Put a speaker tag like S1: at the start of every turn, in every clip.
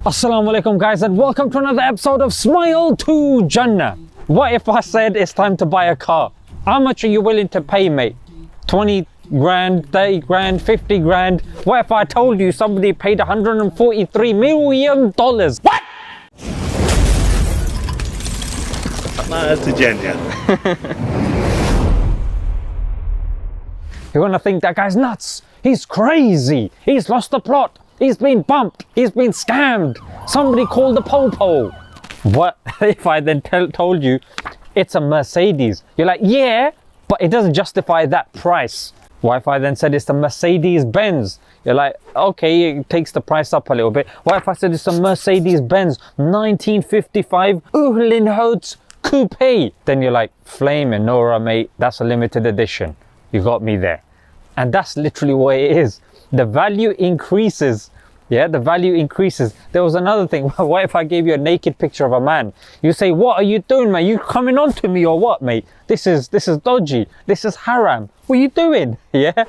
S1: Assalamu alaikum guys, and welcome to another episode of Smile to Jannah. What if I said it's time to buy a car? How much are you willing to pay, mate? 20 grand, 30 grand, 50 grand? What if I told you somebody paid $143 million? What?
S2: To Jannah.
S1: You're gonna think that guy's nuts. He's crazy. He's lost the plot. He's been bumped. He's been scammed. Somebody called the popo. What if I then told you it's a Mercedes? You're like, yeah, but it doesn't justify that price. What if I then said it's a Mercedes Benz? You're like, okay, it takes the price up a little bit. What if I said it's a Mercedes Benz 1955 Uhlenholz Coupe? Then you're like, flaming Nora, mate, that's a limited edition. You got me there. And that's literally what it is. The value increases. Yeah, the value increases. There was another thing. What if I gave you a naked picture of a man? You say, what are you doing, mate? You coming on to me or what, mate? This is dodgy. This is haram. What are you doing? Yeah.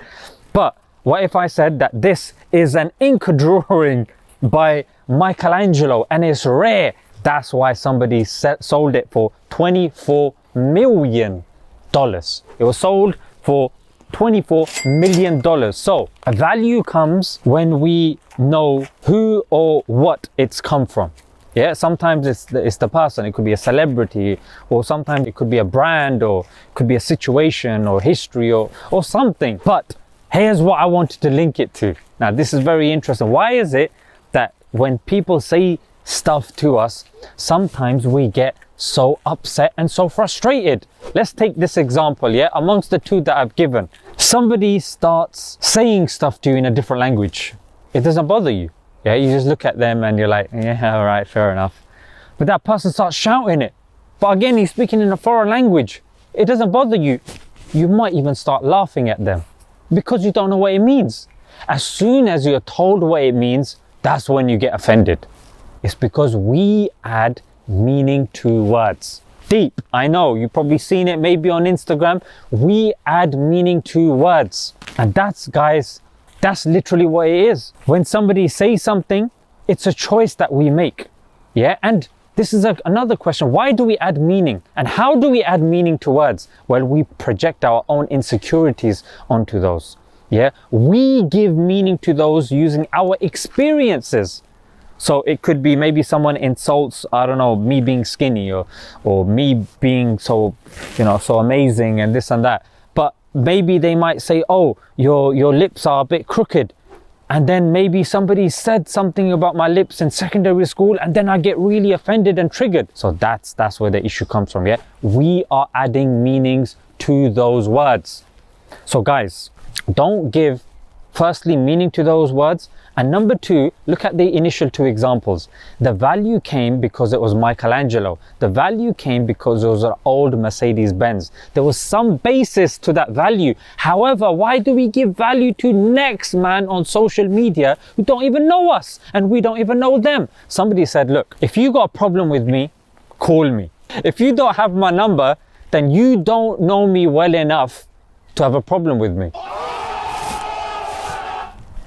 S1: But what if I said that this is an ink drawing by Michelangelo and it's rare? That's why somebody sold it for $24 million. It was sold for $24 million. So a value comes when we know who or what it's come from. Yeah, sometimes it's the person. It could be a celebrity, or sometimes it could be a brand, or it could be a situation or history or something. But here's what I wanted to link it to. Now this is very interesting. Why is it that when people say stuff to us, sometimes we get so upset and so frustrated? Let's take this example, yeah, amongst the two that I've given. Somebody starts saying stuff to you in a different language. It doesn't bother you. Yeah, you just look at them and you're like, yeah, all right, fair enough. But that person starts shouting it. But again, he's speaking in a foreign language. It doesn't bother you. You might even start laughing at them because you don't know what it means. As soon as you're told what it means, that's when you get offended. It's because we add meaning to words. Deep, I know, you've probably seen it maybe on Instagram. We add meaning to words. And that's, guys, that's literally what it is. When somebody says something, it's a choice that we make. Yeah, and this is another question. Why do we add meaning? And how do we add meaning to words? Well, we project our own insecurities onto those. Yeah, we give meaning to those using our experiences. So it could be maybe someone insults, I don't know, me being skinny or me being so, so amazing and this and that. But maybe they might say, oh, your lips are a bit crooked. And then maybe somebody said something about my lips in secondary school and then I get really offended and triggered. So that's where the issue comes from, yeah? We are adding meanings to those words. So guys, don't give, firstly, meaning to those words. And number two, look at the initial two examples. The value came because it was Michelangelo. The value came because it was an old Mercedes Benz. There was some basis to that value. However, why do we give value to next man on social media who don't even know us and we don't even know them? Somebody said, look, if you got a problem with me, call me. If you don't have my number, then you don't know me well enough to have a problem with me.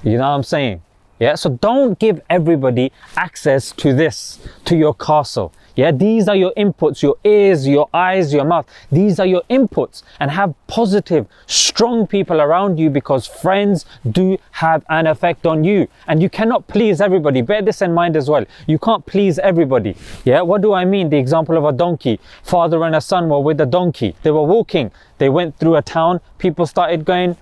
S1: You know what I'm saying? Yeah, so don't give everybody access to this, to your castle. Yeah, these are your inputs, your ears, your eyes, your mouth. These are your inputs, and have positive, strong people around you because friends do have an effect on you. And you cannot please everybody. Bear this in mind as well. You can't please everybody. Yeah, what do I mean? The example of a donkey. Father and a son were with a donkey. They were walking. They went through a town. People started going,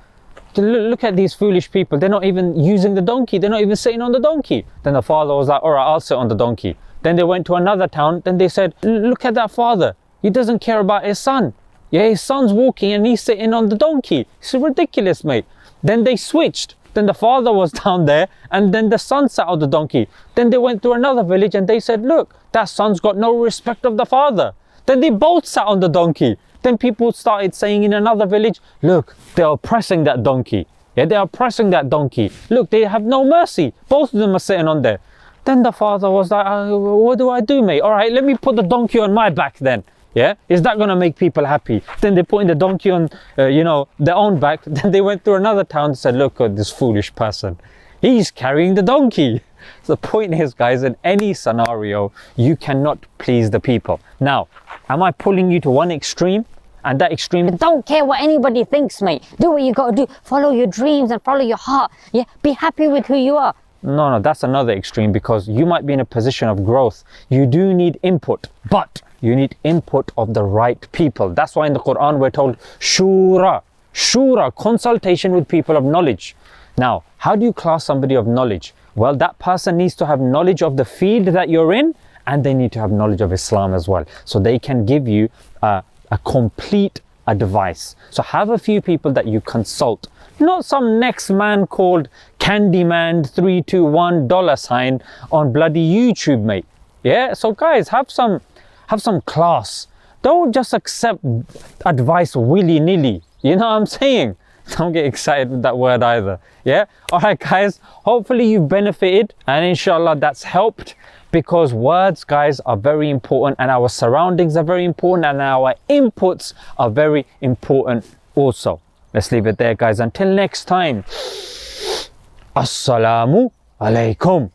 S1: look at these foolish people. They're not even using the donkey. They're not even sitting on the donkey. Then the father was like, all right, I'll sit on the donkey. Then they went to another town. Then they said, look at that father. He doesn't care about his son. Yeah, his son's walking and he's sitting on the donkey. It's ridiculous, mate. Then they switched. Then the father was down there and then the son sat on the donkey. Then they went to another village and they said, look, that son's got no respect of the father. Then they both sat on the donkey. Then people started saying in another village, look, they're oppressing that donkey. Yeah, they're oppressing that donkey. Look, they have no mercy. Both of them are sitting on there. Then the father was like, what do I do, mate? All right, let me put the donkey on my back then. Yeah, is that going to make people happy? Then they put in the donkey on, their own back. Then they went through another town and said, look at this foolish person. He's carrying the donkey. So the point is, guys, in any scenario, you cannot please the people. Now, am I pulling you to one extreme? And that extreme,
S3: Don't care what anybody thinks, mate. Do what you got to do. Follow your dreams and follow your heart. Yeah, be happy with who you are.
S1: no, that's another extreme, because you might be in a position of growth. You do need input, but you need input of the right people. That's why in the Quran we're told shura, consultation with people of knowledge. Now, how do you class somebody of knowledge? Well, that person needs to have knowledge of the field that you're in, and they need to have knowledge of Islam as well, so they can give you a complete advice. So have a few people that you consult, not some next man called Candyman 321 $ on bloody YouTube, mate. Yeah, so guys, have some class. Don't just accept advice willy-nilly. You know what I'm saying? Don't get excited with that word either. Yeah, all right guys, hopefully you've benefited, and inshallah that's helped, because words, guys, are very important, and our surroundings are very important, and our inputs are very important also. Let's leave it there, guys. Until next time, assalamu alaikum.